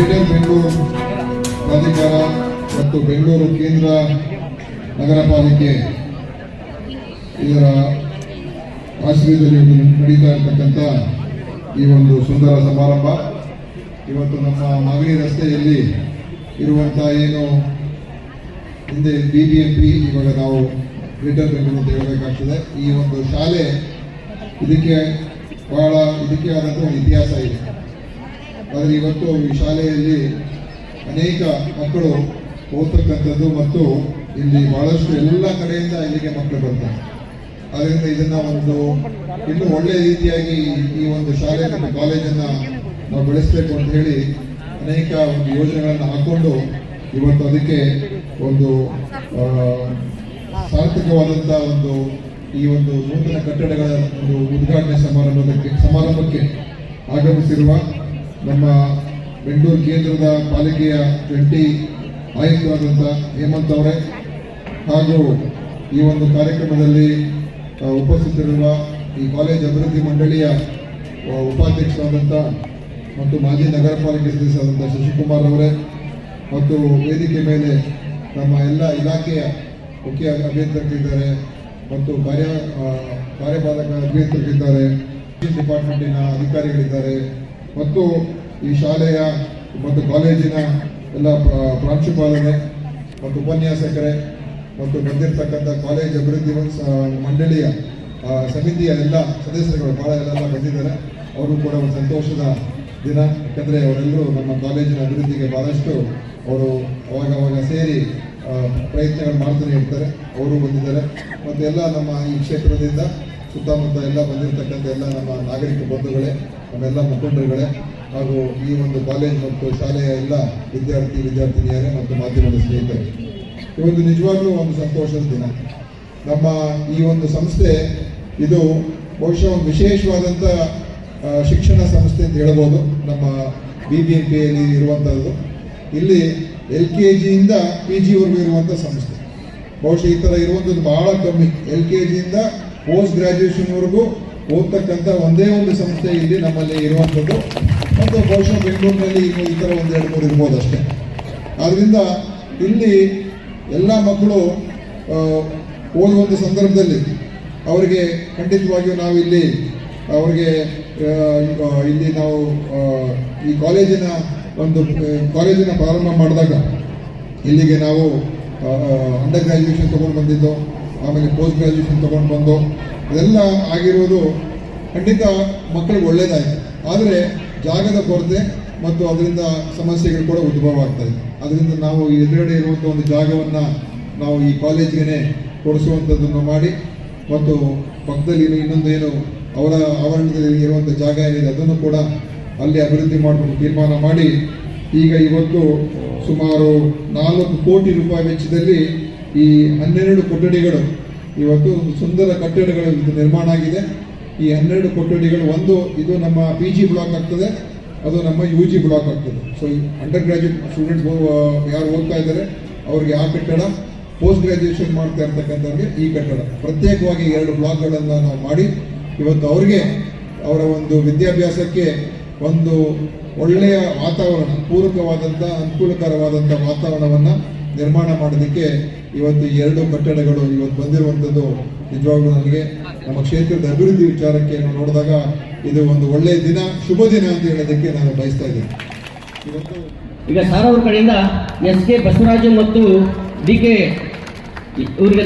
Greater Bengaluru ಪ್ರಾಧಿಕಾರ ಮತ್ತು ಬೆಂಗಳೂರು ಕೇಂದ್ರ ನಗರ ಪಾಲಿಕೆ ಇದರ ಆಶ್ರಯದಲ್ಲಿ ನಡೀತಾ ಇರತಕ್ಕಂಥ ಈ ಒಂದು ಸುಂದರ ಸಮಾರಂಭ ಇವತ್ತು ನಮ್ಮ ಮಾಗಡಿ ರಸ್ತೆಯಲ್ಲಿ ಇರುವಂಥ ಏನು ಹಿಂದೆ BBMP ಇವಾಗ ನಾವು ಗ್ರೇಟರ್ ಬೆಂಗಳೂರು ಅಂತ ಹೇಳಬೇಕಾಗ್ತದೆ. ಈ ಒಂದು ಶಾಲೆ ಇದಕ್ಕೆ ಆದಂಥ ಒಂದು ಇತಿಹಾಸ ಇದೆ. ಆದರೆ ಇವತ್ತು ಈ ಶಾಲೆಯಲ್ಲಿ ಅನೇಕ ಮಕ್ಕಳು ಓದ್ತಕ್ಕಂಥದ್ದು ಮತ್ತು ಇಲ್ಲಿ ಬಹಳಷ್ಟು ಎಲ್ಲ ಕಡೆಯಿಂದ ಇಲ್ಲಿಗೆ ಮಕ್ಕಳು ಬರ್ತಾರೆ. ಆದ್ದರಿಂದ ಇದನ್ನ ಒಂದು ಇನ್ನೂ ಒಳ್ಳೆಯ ರೀತಿಯಾಗಿ ಈ ಒಂದು ಶಾಲೆ ಮತ್ತು ಕಾಲೇಜನ್ನು ನಾವು ಬೆಳೆಸಬೇಕು ಅಂತ ಹೇಳಿ ಅನೇಕ ಒಂದು ಯೋಜನೆಗಳನ್ನು ಹಾಕೊಂಡು ಇವತ್ತು ಅದಕ್ಕೆ ಒಂದು ಸಾರ್ಥಕವಾದಂಥ ಈ ಒಂದು ನೂತನ ಕಟ್ಟಡಗಳ ಒಂದು ಉದ್ಘಾಟನೆ ಸಮಾರಂಭಕ್ಕೆ ಆಗಮಿಸಿರುವ ನಮ್ಮ ಬೆಂಗಳೂರು ಕೇಂದ್ರದ ಪಾಲಿಕೆಯ ಜಂಟಿ ಆಯುಕ್ತರಾದಂಥ ಹೇಮಂತ್ ಅವರೇ ಹಾಗೂ ಈ ಒಂದು ಕಾರ್ಯಕ್ರಮದಲ್ಲಿ ಉಪಸ್ಥಿತರಿರುವ ಈ ಕಾಲೇಜ್ ಅಭಿವೃದ್ಧಿ ಮಂಡಳಿಯ ಉಪಾಧ್ಯಕ್ಷರಾದಂಥ ಮತ್ತು ಮಾಜಿ ನಗರ ಪಾಲಿಕೆ ಸದಸ್ಯರಾದಂಥ ಶಶಿಕುಮಾರ್ ಅವರೇ ಮತ್ತು ವೇದಿಕೆ ಮೇಲೆ ನಮ್ಮ ಎಲ್ಲ ಇಲಾಖೆಯ ಮುಖ್ಯ ಅಭಿಯಂತರಿದ್ದಾರೆ ಮತ್ತು ಕಾರ್ಯಪಾಲಕ ಅಭಿಯಂತರಿದ್ದಾರೆ, ಡಿಪಾರ್ಟ್ಮೆಂಟಿನ ಅಧಿಕಾರಿಗಳಿದ್ದಾರೆ ಮತ್ತು ಈ ಶಾಲೆಯ ಮತ್ತು ಕಾಲೇಜಿನ ಎಲ್ಲ ಪ್ರಾಂಶುಪಾಲನೆ ಮತ್ತು ಉಪನ್ಯಾಸಕರೇ ಮತ್ತು ಬಂದಿರತಕ್ಕಂಥ ಕಾಲೇಜ್ ಅಭಿವೃದ್ಧಿ ಮಂಡಳಿಯ ಸಮಿತಿಯ ಎಲ್ಲ ಸದಸ್ಯರುಗಳು ಭಾಳ ಎಲ್ಲ ಬಂದಿದ್ದಾರೆ. ಅವರು ಕೂಡ ಒಂದು ಸಂತೋಷದ ದಿನ. ಯಾಕಂದರೆ ಅವರೆಲ್ಲರೂ ನಮ್ಮ ಕಾಲೇಜಿನ ಅಭಿವೃದ್ಧಿಗೆ ಭಾಳಷ್ಟು ಅವರು ಅವಾಗ ಸೇರಿ ಪ್ರಯತ್ನಗಳು ಮಾಡ್ತಾನೆ ಇರ್ತಾರೆ. ಅವರು ಬಂದಿದ್ದಾರೆ ಮತ್ತು ಎಲ್ಲ ನಮ್ಮ ಈ ಕ್ಷೇತ್ರದಿಂದ ಸುತ್ತಮುತ್ತ ಎಲ್ಲ ಬಂದಿರತಕ್ಕಂಥ ಎಲ್ಲ ನಮ್ಮ ನಾಗರಿಕ ಬಂಧುಗಳೇ, ನಮ್ಮೆಲ್ಲ ಮುಖಂಡರುಗಳೇ ಹಾಗೂ ಈ ಒಂದು ಕಾಲೇಜ್ ಮತ್ತು ಶಾಲೆಯ ಎಲ್ಲ ವಿದ್ಯಾರ್ಥಿನಿಯರೇ ಮತ್ತು ಮಾಧ್ಯಮದ ಸ್ನೇಹಿತರು, ಇವತ್ತು ನಿಜವಾಗ್ಲೂ ಒಂದು ಸಂತೋಷದ ದಿನ. ನಮ್ಮ ಈ ಒಂದು ಸಂಸ್ಥೆ ಇದು ಬಹುಶಃ ಒಂದು ವಿಶೇಷವಾದಂಥ ಶಿಕ್ಷಣ ಸಂಸ್ಥೆ ಅಂತ ಹೇಳ್ಬೋದು. ನಮ್ಮ BBMPಯಲ್ಲಿ ಇರುವಂಥದ್ದು ಇಲ್ಲಿ LKGಯಿಂದ PGವರೆಗೂ ಇರುವಂಥ ಸಂಸ್ಥೆ. ಬಹುಶಃ ಈ ಥರ ಇರುವಂಥದ್ದು ಬಹಳ ಕಮ್ಮಿ. LKGಯಿಂದ ಪೋಸ್ಟ್ ಗ್ರ್ಯಾಜುಯೇಷನ್ವರೆಗೂ ಓದ್ತಕ್ಕಂಥ ಒಂದೇ ಒಂದು ಸಂಸ್ಥೆ ಇಲ್ಲಿ ನಮ್ಮಲ್ಲಿ ಇರುವಂಥದ್ದು. ಮತ್ತು ಬಹುಶಃ ಬೆಂಗಳೂರಿನಲ್ಲಿ ಇನ್ನು ಈ ಥರ ಒಂದು 2-3 ಇರ್ಬೋದು ಅಷ್ಟೇ. ಆದ್ದರಿಂದ ಇಲ್ಲಿ ಎಲ್ಲ ಮಕ್ಕಳು ಓದುವಂಥ ಸಂದರ್ಭದಲ್ಲಿ ಅವರಿಗೆ ಖಂಡಿತವಾಗಿಯೂ ನಾವು ಇಲ್ಲಿ ಅವರಿಗೆ ಇಲ್ಲಿ ನಾವು ಈ ಕಾಲೇಜಿನ ಪ್ರಾರಂಭ ಮಾಡಿದಾಗ ಇಲ್ಲಿಗೆ ನಾವು ಅಂಡರ್ ಗ್ರ್ಯಾಜುಯೇಷನ್ ತೊಗೊಂಡು ಬಂದಿದ್ದು, ಆಮೇಲೆ ಪೋಸ್ಟ್ ಗ್ರ್ಯಾಜುಯೇಷನ್ ತೊಗೊಂಡು ಬಂದು ಇದೆಲ್ಲ ಆಗಿರೋದು ಖಂಡಿತ ಮಕ್ಕಳಿಗೆ ಒಳ್ಳೆಯದಾಯಿತು. ಆದರೆ ಜಾಗದ ಕೊರತೆ ಮತ್ತು ಅದರಿಂದ ಸಮಸ್ಯೆಗಳು ಕೂಡ ಉದ್ಭವ ಆಗ್ತಾಯಿದೆ. ಅದರಿಂದ ನಾವು ಎದುರುಗಡೆ ಇರುವಂಥ ಒಂದು ಜಾಗವನ್ನು ನಾವು ಈ ಕಾಲೇಜಿಗೆ ಕೊಡಿಸುವಂಥದ್ದನ್ನು ಮಾಡಿ ಮತ್ತು ಪಕ್ಕದಲ್ಲಿ ಇನ್ನೊಂದೇನು ಅವರ ಆವರಣದಲ್ಲಿ ಇರುವಂಥ ಜಾಗ ಏನಿದೆ ಅದನ್ನು ಕೂಡ ಅಲ್ಲಿ ಅಭಿವೃದ್ಧಿ ಮಾಡಬೇಕು ತೀರ್ಮಾನ ಮಾಡಿ ಈಗ ಇವತ್ತು ಸುಮಾರು 4 ಕೋಟಿ ರೂಪಾಯಿ ವೆಚ್ಚದಲ್ಲಿ ಈ 12 ಕೊಠಡಿಗಳು ಇವತ್ತು ಒಂದು ಸುಂದರ ಕಟ್ಟಡಗಳು ನಿರ್ಮಾಣ ಆಗಿದೆ. ಈ 12 ಕೊಠಡಿಗಳು ಇದು ನಮ್ಮ PG ಬ್ಲಾಕ್ ಆಗ್ತದೆ, ಅದು ನಮ್ಮ UG ಬ್ಲಾಕ್ ಆಗ್ತದೆ. ಸೊ ಅಂಡರ್ ಗ್ರ್ಯಾಜುಯೇಟ್ ಸ್ಟೂಡೆಂಟ್ಸ್ ಯಾರು ಓದ್ತಾ ಇದ್ದಾರೆ ಅವ್ರಿಗೆ ಆ ಕಟ್ಟಡ, ಪೋಸ್ಟ್ ಗ್ರ್ಯಾಜುಯೇಷನ್ ಮಾಡ್ತಾ ಇರ್ತಕ್ಕಂಥವ್ರಿಗೆ ಈ ಕಟ್ಟಡ, ಪ್ರತ್ಯೇಕವಾಗಿ 2 ಬ್ಲಾಕ್ಗಳನ್ನು ನಾವು ಮಾಡಿ ಇವತ್ತು ಅವರಿಗೆ ಅವರ ಒಂದು ವಿದ್ಯಾಭ್ಯಾಸಕ್ಕೆ ಒಂದು ಒಳ್ಳೆಯ ವಾತಾವರಣ, ಪೂರಕವಾದಂಥ ಅನುಕೂಲಕರವಾದಂಥ ವಾತಾವರಣವನ್ನು ನಿರ್ಮಾಣ ಮಾಡೋದಕ್ಕೆ ಇವತ್ತು 2 ಕಟ್ಟಡಗಳು ಇವತ್ತು ಬಂದಿರುವಂಥದ್ದು ನಿಜವಾಗ್ಲೂ ನನಗೆ ನಮ್ಮ ಕ್ಷೇತ್ರದ ಅಭಿವೃದ್ಧಿ ವಿಚಾರಕ್ಕೆ ನೋಡಿದಾಗ ಇದು ಒಂದು ಒಳ್ಳೆಯ ದಿನ, ಶುಭ ದಿನ ಅಂತ ಹೇಳೋದಕ್ಕೆ ನಾನು ಬಯಸ್ತಾ ಇದ್ದೀನಿ. ಇವತ್ತು ಈಗ ಸಾರ್ ಅವ್ರ ಕಡೆಯಿಂದ SK ಬಸವರಾಜು ಮತ್ತು DK ಇವರಿಗೆ